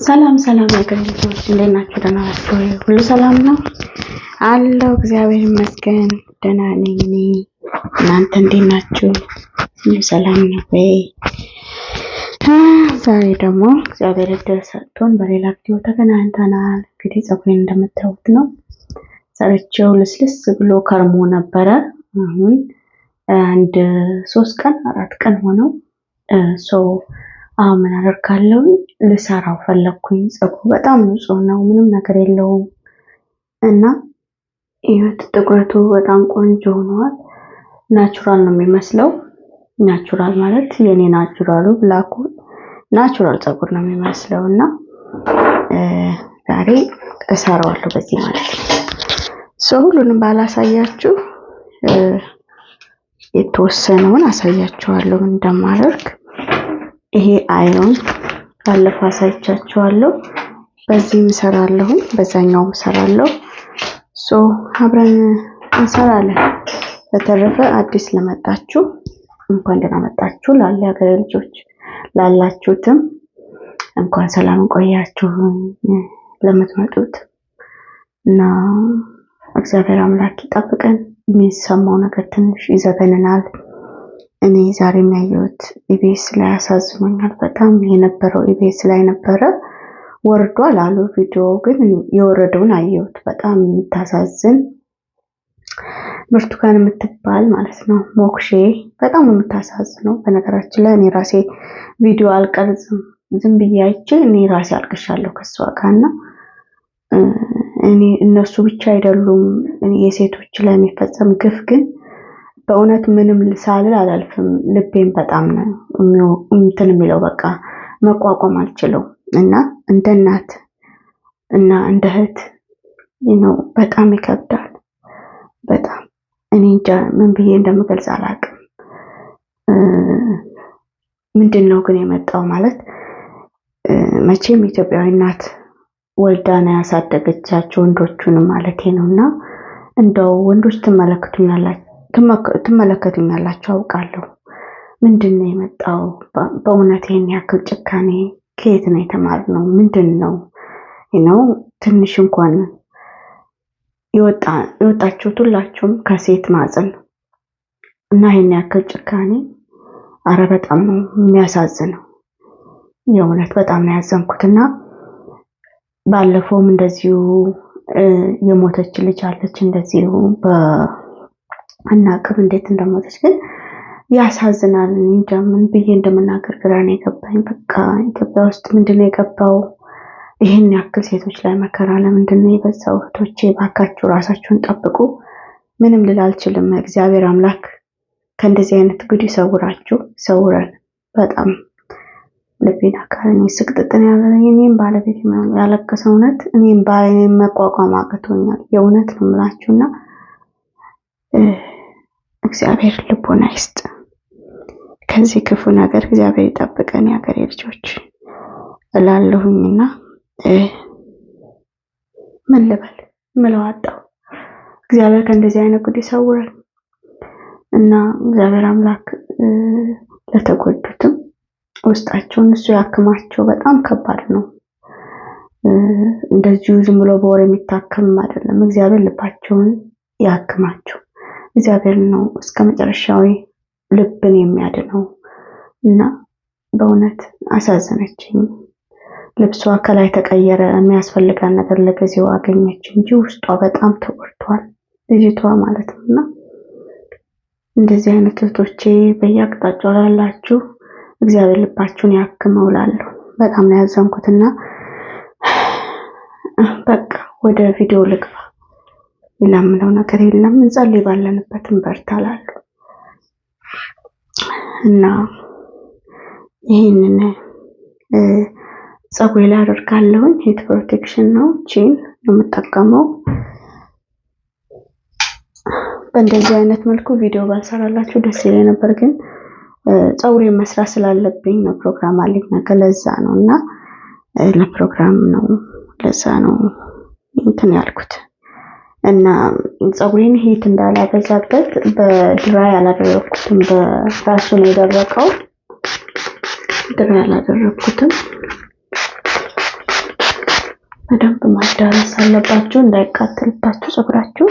ሰላም የሀገሬ ልጆች እንዴት ናችሁ? ደህና ናችሁ? ሁሉ ሰላም ነው አለው። እግዚአብሔር ይመስገን ደህና ነኝ እኔ። እናንተ እንዴት ናችሁ? ሁሉ ሰላም ነው ወይ? ዛሬ ደግሞ እግዚአብሔር እድል ሰጥቶን በሌላ ቪዲዮ ተገናኝተናል። እንግዲህ ፀጉሬን እንደምታዩት ነው ሰርቼው ልስልስ ብሎ ከርሞ ነበረ። አሁን አንድ 3 ቀን 4 ቀን ሆነው አሁን ምን አደርጋለሁ ልሰራው ፈለኩኝ። ፀጉሩ በጣም ንጹህ ነው፣ ምንም ነገር የለውም እና ይሄት ጥቁረቱ በጣም ቆንጆ ሆኗል። ናቹራል ነው የሚመስለው። ናቹራል ማለት የኔ ናቹራሉ ብላኩ ናቹራል ፀጉር ነው የሚመስለው እና ዛሬ እሰራዋለሁ በዚህ ማለት ነው። ሁሉንም ባላሳያችሁ የተወሰነውን አሳያችኋለሁ እንደማደርግ። ይሄ አይሮን ባለፈው አሳይቻችኋለሁ። በዚህም እሰራለሁ፣ በዛኛውም እሰራለሁ። አብረን እንሰራለን። በተረፈ አዲስ ለመጣችሁ እንኳን ደህና መጣችሁ። ሀገሬ ልጆች ላላችሁትም እንኳን ሰላም ቆያችሁ። ለምትመጡት እና እግዚአብሔር አምላክ ይጠብቀን። የሚሰማው ነገር ትንሽ ይዘገንናል። እኔ ዛሬ የሚያየሁት ኢቢኤስ ላይ አሳዝኖኛል በጣም። የነበረው ኢቢኤስ ላይ ነበረ ወርዷል አሉ ቪዲዮ፣ ግን የወረደውን አየሁት። በጣም የምታሳዝን ብርቱካን የምትባል ማለት ነው ሞክሼ፣ በጣም ነው የምታሳዝነው። በነገራችን ላይ እኔ ራሴ ቪዲዮ አልቀርጽም፣ ዝም ብዬ አይቼ እኔ ራሴ አልቅሻለሁ ከሷ ጋርና እነሱ ብቻ አይደሉም የሴቶች ላይ የሚፈጸም ግፍ ግን በእውነት ምንም ሳልል አላልፍም። ልቤን በጣም ነው እንትን የሚለው በቃ መቋቋም አልችለው እና እንደ እናት እና እንደ እህት ነው በጣም ይከብዳል። በጣም እኔ እንጃ ምን ብዬ እንደምገልጽ አላውቅም። ምንድነው ግን የመጣው ማለት መቼም ኢትዮጵያዊ እናት ወልዳ ነው ያሳደገቻቸው ወንዶቹንም ማለቴ ነውና እንደው ወንዶች ትመለከቱኛላችሁ አውቃለሁ። ምንድነው የመጣው በእውነት ይሄን ያክል ጭካኔ ከየት ነው የተማርነው? ምንድነው ትንሽ እንኳን የወጣችሁት ሁላችሁም ከሴት ማጽን እና ይሄን ያክል ጭካኔ አረ በጣም ነው የሚያሳዝነው። የእውነት በጣም ነው ያዘንኩትና ባለፈውም እንደዚሁ የሞተች ልጅ አለች እንደዚሁ በእናቅም እንዴት እንደሞተች ግን ያሳዝናል። እንጃ ምን ብዬ እንደምናገር ግራ ነው የገባኝ። በቃ ኢትዮጵያ ውስጥ ምንድነው የገባው? ይሄን ያክል ሴቶች ላይ መከራ ለምንድነው የበዛው? እህቶቼ ባካችሁ ራሳችሁን ጠብቁ። ምንም ልል አልችልም። እግዚአብሔር አምላክ ከእንደዚህ አይነት ጉድ ይሰውራችሁ፣ ይሰውረን። በጣም ልቤን አካለኝ ስቅጥጥን ያለ እኔም ባለቤት ያለቀሰ እውነት እኔም ባይኔ መቋቋም አቅቶኛል። የእውነት ነው የምላችሁና እግዚአብሔር ልቦና ይስጥ። ከዚህ ክፉ ነገር እግዚአብሔር ይጠብቀን የሀገሬ ልጆች እላለሁኝና ምን ልበል ምለው አጣሁ። እግዚአብሔር ከእንደዚህ አይነት ጉድ ይሰውረን እና እግዚአብሔር አምላክ ለተጎዱትም ውስጣቸውን እሱ ያክማቸው። በጣም ከባድ ነው። እንደዚሁ ዝም ብሎ በወሬ የሚታከም አይደለም። እግዚአብሔር ልባቸውን ያክማቸው። እግዚአብሔር ነው እስከመጨረሻው ልብን የሚያድነው እና በእውነት አሳዘነችኝ። ልብሷ ከላይ ተቀየረ፣ የሚያስፈልጋት ነገር ለጊዜው አገኘች እንጂ ውስጧ በጣም ተጎድቷል ልጅቷ ማለት ነውና እንደዚህ አይነት እህቶቼ በየአቅጣጫው ላላችሁ እግዚአብሔር ልባችሁን ያክመው እላለሁ። በጣም ነው ያዘንኩትና በቃ ወደ ቪዲዮ ልግባ። ለምለው ነገር የለም። እንጸልይ፣ ባለንበትም በርታ እላለሁ እና ይሄንን ፀጉሬ ላይ አደርጋለሁ። ሂት ፕሮቴክሽን ነው ቺን ነው የምጠቀመው። በእንደዚህ አይነት መልኩ ቪዲዮ ባልሰራላችሁ ደስ ይለኝ ነበር፣ ግን ፀጉሬን መስራት ስላለብኝ ነው። ፕሮግራም አለኝ ነገ፣ ለዛ ነውና ለፕሮግራም ነው፣ ለዛ ነው እንትን ያልኩት እና ፀጉሬን ሂት እንዳላበዛበት በድራይ አላደረኩትም። በራሱ ነው የደረቀው። ድራይ አላደረኩትም። በደንብ ማዳረስ አለባችሁ እንዳይቃጠልባችሁ ፀጉራችሁ።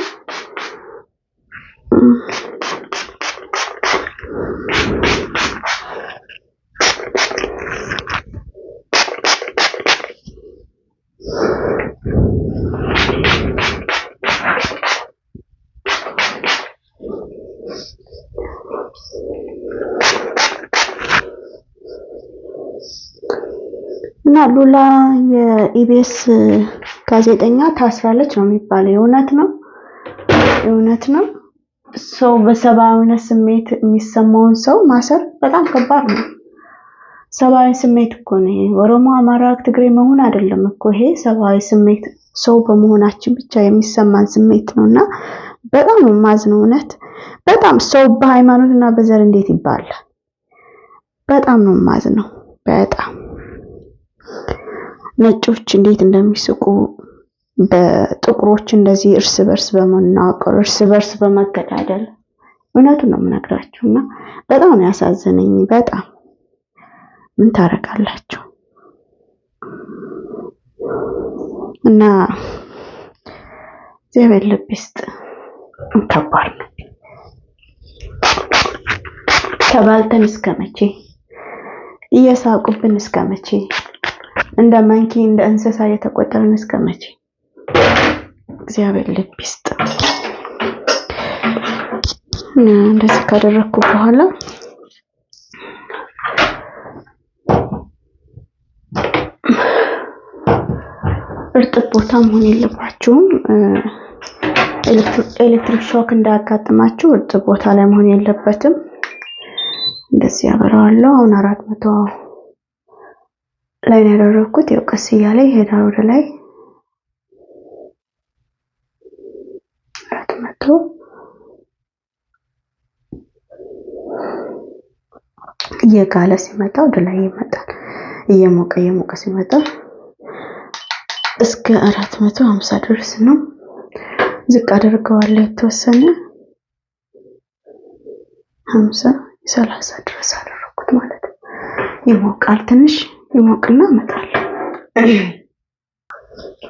እና ሉላ የኢቢኤስ ጋዜጠኛ ታስራለች ነው የሚባለው። የእውነት ነው። ሰው በሰብአዊነት ስሜት የሚሰማውን ሰው ማሰር በጣም ከባድ ነው። ሰብአዊ ስሜት እኮ ነው። ኦሮሞ፣ አማራ፣ ትግሬ መሆን አይደለም እኮ ይሄ ሰብአዊ ስሜት ሰው በመሆናችን ብቻ የሚሰማን ስሜት ነውና በጣም ነው የማዝነው። እውነት በጣም ሰው በሃይማኖትና በዘር እንዴት ይባላል? በጣም ነው የማዝነው። በጣም ነጮች እንዴት እንደሚስቁ በጥቁሮች እንደዚህ እርስ በርስ በመናቆር እርስ በርስ በመገዳደል እውነቱን ነው የምነግራችሁና በጣም ነው ያሳዘነኝ። በጣም ምን ታረጋላችሁ? እና እግዚአብሔር ልብ ይስጥ። ከባድ ነው። ተባልተን እስከ መቼ? እየሳቁብን እስከ መቼ? እንደ መንኪ እንደ እንስሳ እየተቆጠርን እስከ መቼ? እግዚአብሔር ልብ ይስጥ። እንደዚህ ካደረኩ በኋላ እርጥብ ቦታ መሆን የለባችሁም። ኤሌክትሪክ ሾክ እንዳያጋጥማችሁ እርጥብ ቦታ ላይ መሆን የለበትም። እንደዚህ ያበራዋለሁ። አሁን 400 ላይ ነው ያደረኩት። ያው ቀስ እያለ ይሄዳል ወደ ላይ 400 እየጋለ ሲመጣ ወደ ላይ ይመጣል። እየሞቀ ሲመጣ እስከ 450 ድረስ ነው። ዝቅ አደርገዋለሁ የተወሰነ 50 30 ድረስ አደረኩት ማለት ነው። ይሞቃል። ትንሽ ይሞቅና እመጣለሁ።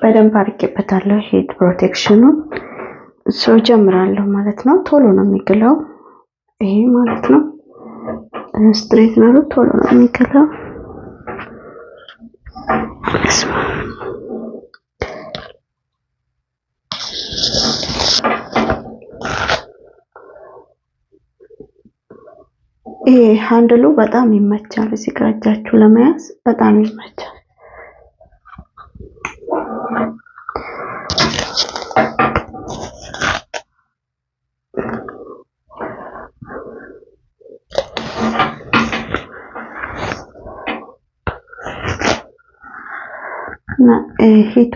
በደንብ አድርጌበታለሁ ሂት ፕሮቴክሽኑ ጀምራለሁ ማለት ነው። ቶሎ ነው የሚግለው ይሄ ማለት ነው። ስትሬትነሩ ቶሎ ነው የሚግለው። ይሄ ሃንድሉ በጣም ይመቻል። እዚህ ጋር እጃችሁ ለመያዝ በጣም ይመቻል። እና ሂቱ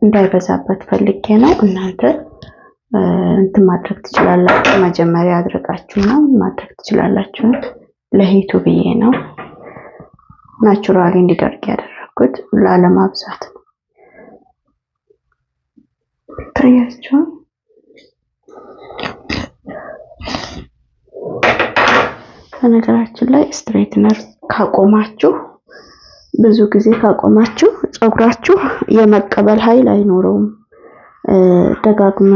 እንዳይበዛበት ፈልጌ ነው። እናንተ እንትን ማድረግ ትችላላችሁ። መጀመሪያ አድርጋችሁና ማድረግ ትችላላችሁ። ለሂቱ ብዬ ነው ናቹራሊ እንዲደርቅ ያደረኩት ላለማብዛት ነው። ታያችሁ። በነገራችን ላይ ስትሬትነር ካቆማችሁ ብዙ ጊዜ ካቆማችሁ ፀጉራችሁ የመቀበል ኃይል አይኖረውም። ደጋግመ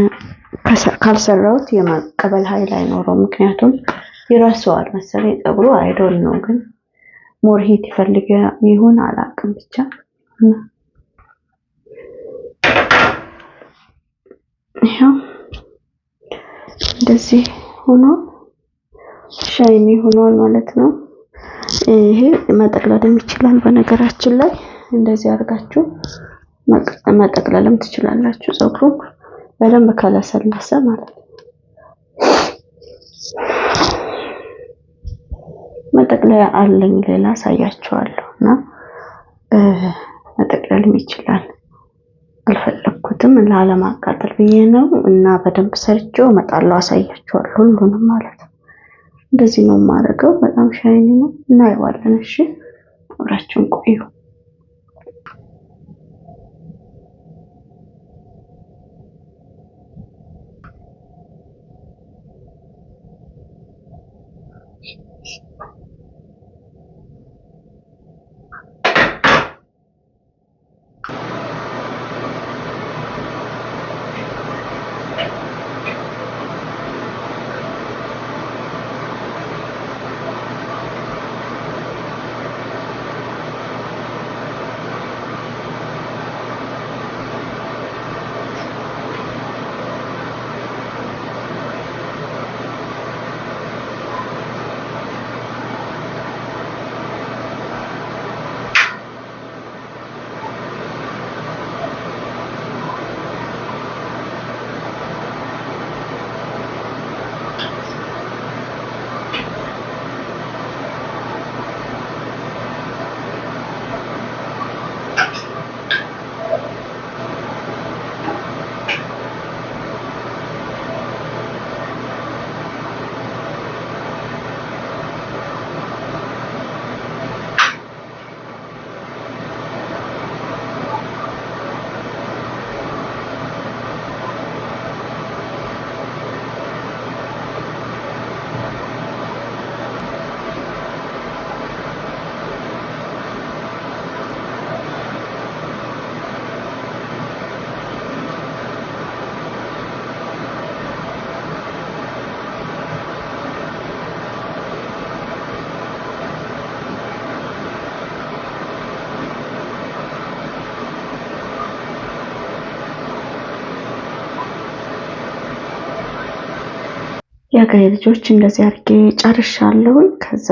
ካልሰራውት የመቀበል ኃይል አይኖረውም። ምክንያቱም ይረሳዋል መሰለኝ ፀጉሩ አይዶል ነው። ግን ሞር ሂት ይፈልግ ይሁን አላውቅም። ብቻ ይሄው እንደዚህ ሆኖ ሻይኒ ሆኗል ማለት ነው። ይሄ መጠቅለልም ይችላል። በነገራችን ላይ እንደዚህ አድርጋችሁ መጠቅለልም ትችላላችሁ። ፀጉሩ በደንብ ካለሰለሰ ማለት ነው። መጠቅለያ አለኝ ሌላ አሳያችኋለሁና መጠቅለልም ይችላል። አልፈለኩትም ላለማቃጠል ብዬ ነው። እና በደንብ ሰርቼው እመጣለሁ፣ አሳያችኋለሁ ሁሉንም ማለት ነው። እንደዚህ ነው የማደርገው። በጣም ሻይኒ ነው። እናየዋለን። እሺ አብራችሁን ቆዩ። የሀገሬ ልጆች እንደዚህ አድርጌ ጨርሻለሁ። ከዛ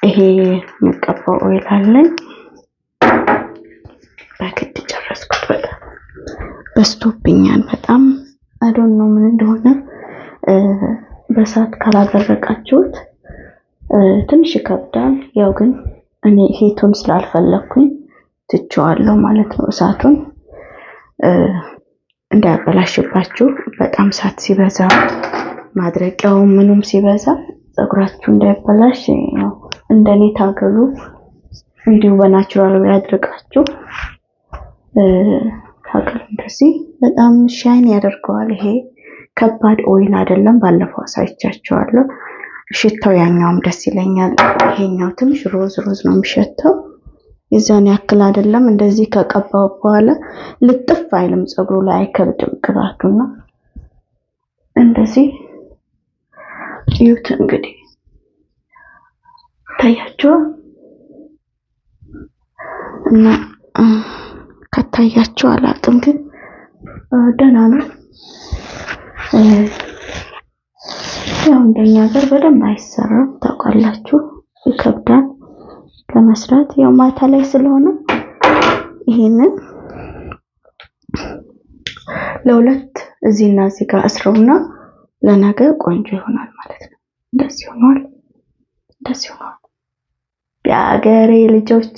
ይሄ የምቀባው ኦይል አለኝ። በግድ ጨረስኩት። በጣም በስቶብኛል። በጣም አዶን ነው ምን እንደሆነ በሳት ካላደረቃችሁት ትንሽ ይከብዳል። ያው ግን እኔ ሂቱን ስላልፈለኩኝ ትቼዋለሁ ማለት ነው። እሳቱን እንዳያበላሽባችሁ በጣም እሳት ሲበዛ ማድረቂያው ምኑም ሲበዛ ፀጉራችሁ እንዳይበላሽ ነው። እንደኔ ታገሉ። እንዲሁ በናቹራል ወይ አድርጋችሁ ታገሉ። እንደዚህ በጣም ሻይን ያደርገዋል። ይሄ ከባድ ኦይል አይደለም። ባለፈው አሳይቻችኋለሁ። ሽታው ያኛውም ደስ ይለኛል። ይሄኛው ትንሽ ሮዝ ነው የሚሸተው። የዛን ያክል አይደለም። እንደዚህ ከቀባው በኋላ ልጥፍ አይልም፣ ፀጉሩ ላይ አይከብድም ቅባቱና እንደዚህ ይዩት። እንግዲህ ታያችሁ እና ከታያችሁ አላውቅም፣ ግን ደህና ነው። ያው እንደኛ ሀገር በደንብ አይሰራም ታውቃላችሁ፣ ይከብዳል ለመስራት። ያው ማታ ላይ ስለሆነ ይሄንን ለሁለት እዚህና እዚህ ጋር አስረውና ለነገ ቆንጆ ይሆናል ማለት ነው። እንደዚህ ሆኗል። የአገሬ ልጆች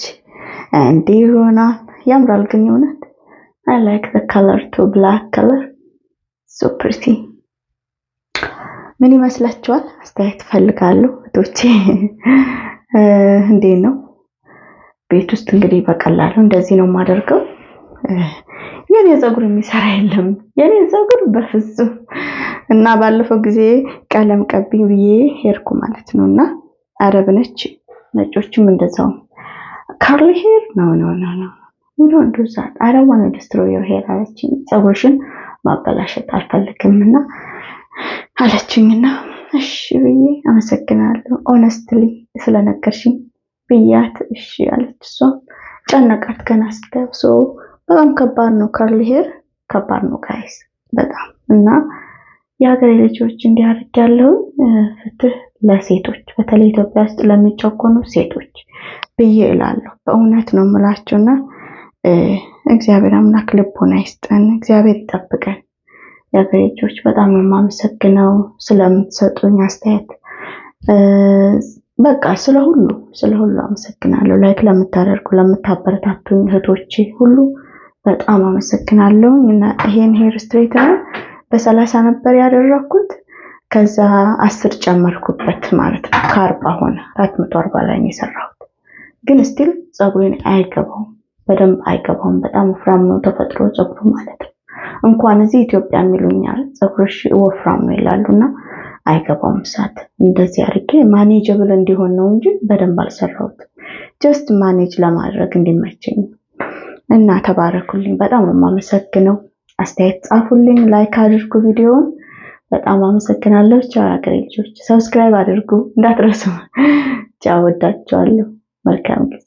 እንዲህ ሆኗል። ያምራል ግን እውነት I like the color too, black color so pretty። ምን ይመስላችኋል? አስተያየት ፈልጋለሁ እቶቼ። እንዴት ነው ቤት ውስጥ እንግዲህ በቀላሉ እንደዚህ ነው የማደርገው። የኔ ፀጉር የሚሰራ የለም፣ የኔ ፀጉር በፍጹም። እና ባለፈው ጊዜ ቀለም ቀብኝ ብዬ ሄድኩ ማለት ነውና አረብ ነች፣ ነጮችም እንደዛው ካርሊ ሄር ነው we don't do that. I don't want to destroy your hair አለችኝ። ፀጉርሽን ማበላሸት አልፈልግምና አለችኝና እሺ ብዬ አመሰግናለሁ ኦነስትሊ ስለነገርሽኝ ብያት እሺ አለች። እሷ ጨነቃት ገና ስታየው። በጣም ከባድ ነው፣ ካርሊ ሄር ከባድ ነው ጋይስ በጣም። እና የሀገሬ ልጆች እንዲያርግ ያለው ፍትህ ለሴቶች፣ በተለይ ኢትዮጵያ ውስጥ ለሚጨቆኑ ሴቶች ብዬ እላለሁ። በእውነት ነው የምላችሁና እግዚአብሔር አምላክ ልቦና ይስጠን፣ እግዚአብሔር ይጠብቀን። የሀገሬ ልጆች በጣም ነው የማመሰግነው ስለምትሰጡኝ አስተያየት። በቃ ስለሁሉ አመሰግናለሁ። ላይክ ለምታደርጉ ለምታበረታቱኝ እህቶቼ ሁሉ በጣም አመሰግናለሁ። እና ይሄን ሄር ስትሬተር በ30 ነበር ያደረኩት፣ ከዛ 10 ጨመርኩበት ማለት ነው። ከ40 ሆነ። 440 ላይ ነው የሰራሁት። ግን ስቲል ፀጉሬን አይገባውም፣ በደንብ አይገባውም። በጣም ወፍራም ነው ተፈጥሮ ፀጉሩ ማለት ነው። እንኳን እዚህ ኢትዮጵያ የሚሉኛል ፀጉርሽ ወፍራም ነው ይላሉና አይገባውም እሳት። እንደዚህ አድርጌ ማኔጀብል እንዲሆን ነው እንጂ በደንብ አልሰራሁትም። ጀስት ማኔጅ ለማድረግ እንዲመቸኝ እና ተባረኩልኝ። በጣም ነው የማመሰግነው። አስተያየት ጻፉልኝ፣ ላይክ አድርጉ ቪዲዮውን። በጣም አመሰግናለሁ። ቻው የሀገሬ ልጆች፣ ሰብስክራይብ አድርጉ እንዳትረሱ። ቻው፣ ወዳችኋለሁ። መልካም ጊዜ